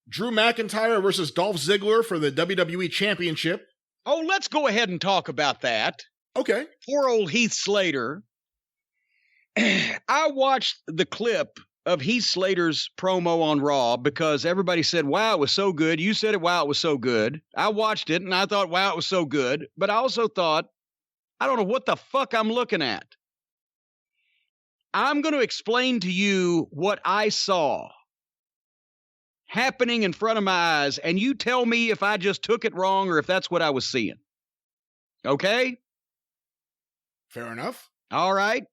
Drew McIntyre versus Dolph Ziggler for the WWE Championship. Oh, let's go ahead and talk about that. Okay. Poor old Heath Slater. I watched the clip of Heath Slater's promo on Raw because everybody said, wow, it was so good. You said it, wow, it was so good. I watched it and I thought, wow, it was so good. But I also thought, I don't know what the fuck I'm looking at. I'm going to explain to you what I saw happening in front of my eyes, and you tell me if I just took it wrong or if that's what I was seeing. Okay? Fair enough. All right.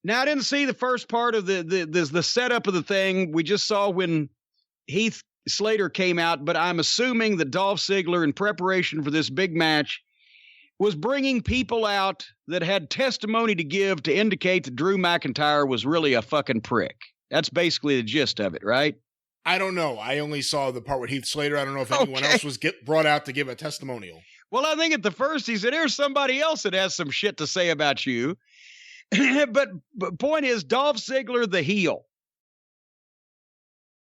Now, I didn't see the first part of the setup of the thing. We just saw when Heath Slater came out, but I'm assuming that Dolph Ziggler, in preparation for this big match, was bringing people out that had testimony to give to indicate that Drew McIntyre was really a fucking prick. That's basically the gist of it, right? I don't know. I only saw the part with Heath Slater. I don't know if anyone else was brought out to give a testimonial. Well, I think at the first he said, here's somebody else that has some shit to say about you. but point is, Dolph Ziggler, the heel,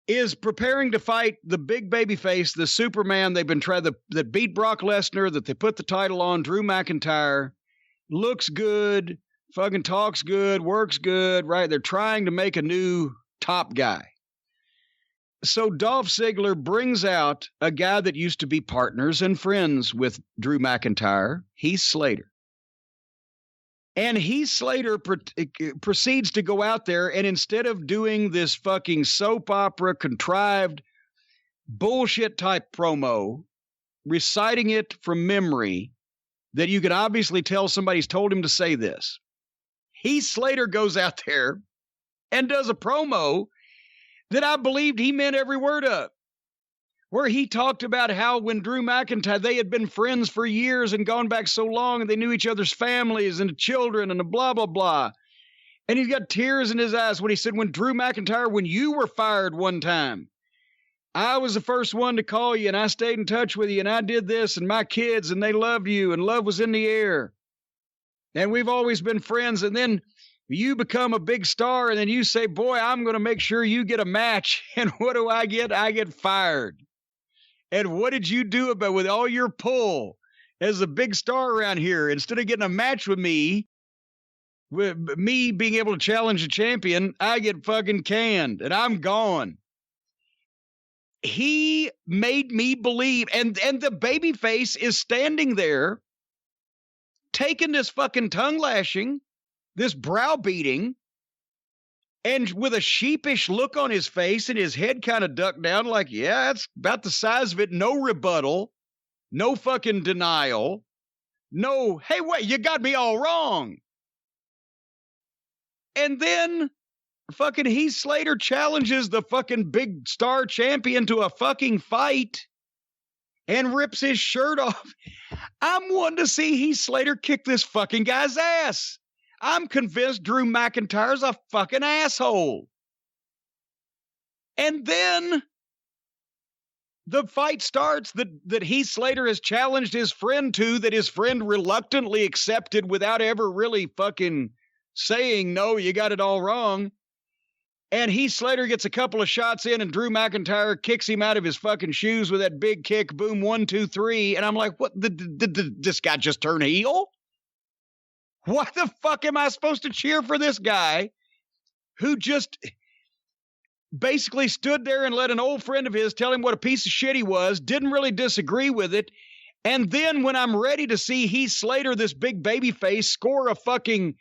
is preparing to fight the big baby face, the Superman they've been trying that beat Brock Lesnar, that they put the title on, Drew McIntyre. Looks good, fucking talks good, works good, right? They're trying to make a new top guy. So Dolph Ziggler brings out a guy that used to be partners and friends with Drew McIntyre, Heath Slater. And Heath Slater proceeds to go out there, and instead of doing this fucking soap opera contrived bullshit type promo, reciting it from memory, that you can obviously tell somebody's told him to say this, Heath Slater goes out there and does a promo that I believed he meant every word of, where he talked about how when Drew McIntyre, they had been friends for years and gone back so long and they knew each other's families and children and blah, blah, blah. And he's got tears in his eyes when he said, when Drew McIntyre, when you were fired one time, I was the first one to call you and I stayed in touch with you and I did this and my kids and they loved you and love was in the air. And we've always been friends. And then you become a big star and then you say, boy, I'm going to make sure you get a match. And what do I get? I get fired. And what did you do about with all your pull as a big star around here? Instead of getting a match with me being able to challenge the champion, I get fucking canned and I'm gone. He made me believe, and the babyface is standing there taking this fucking tongue lashing, this browbeating, and with a sheepish look on his face and his head kind of ducked down like, yeah, that's about the size of it. No rebuttal, no fucking denial, no, hey, wait, you got me all wrong. And then fucking Heath Slater challenges the fucking big star champion to a fucking fight and rips his shirt off. I'm wanting to see Heath Slater kick this fucking guy's ass. I'm convinced Drew McIntyre's a fucking asshole. And then the fight starts that Heath Slater has challenged his friend to, that his friend reluctantly accepted without ever really fucking saying, no, you got it all wrong. And Heath Slater gets a couple of shots in and Drew McIntyre kicks him out of his fucking shoes with that big kick. Boom, 1, 2, 3. And I'm like, what? Did this guy just turn heel? Why the fuck am I supposed to cheer for this guy who just basically stood there and let an old friend of his tell him what a piece of shit he was, didn't really disagree with it. And then when I'm ready to see Heath Slater, this big baby face, score a fucking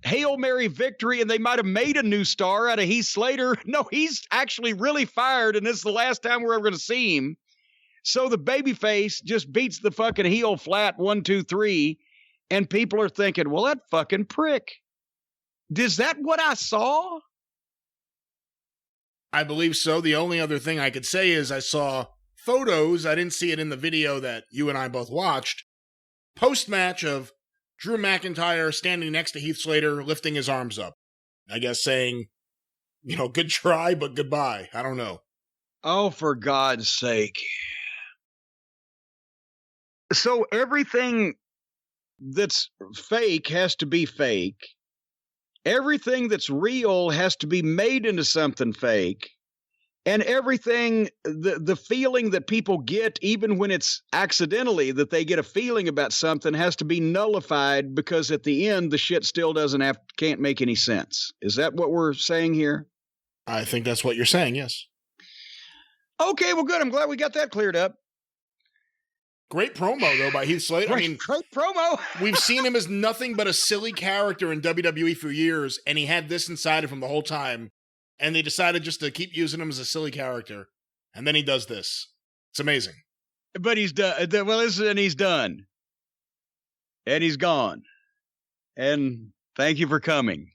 Hail Mary victory and they might have made a new star out of Heath Slater. No, he's actually really fired and this is the last time we're ever going to see him. So the baby face just beats the fucking heel flat 1, 2, 3. And people are thinking, well, that fucking prick. Is that what I saw? I believe so. The only other thing I could say is I saw photos. I didn't see it in the video that you and I both watched. Post-match of Drew McIntyre standing next to Heath Slater, lifting his arms up. I guess saying, good try, but goodbye. I don't know. Oh, for God's sake. So everything that's fake has to be fake. Everything that's real has to be made into something fake. And everything, the feeling that people get, even when it's accidentally that they get a feeling about something, has to be nullified because at the end, the shit still can't make any sense. Is that what we're saying here? I think that's what you're saying, yes. Okay, well, good. I'm glad we got that cleared up. Great promo, though, by Heath Slater. Great promo. We've seen him as nothing but a silly character in WWE for years, and he had this inside of him the whole time. And they decided just to keep using him as a silly character. And then he does this. It's amazing. But he's done. Well, and he's done. And he's gone. And thank you for coming.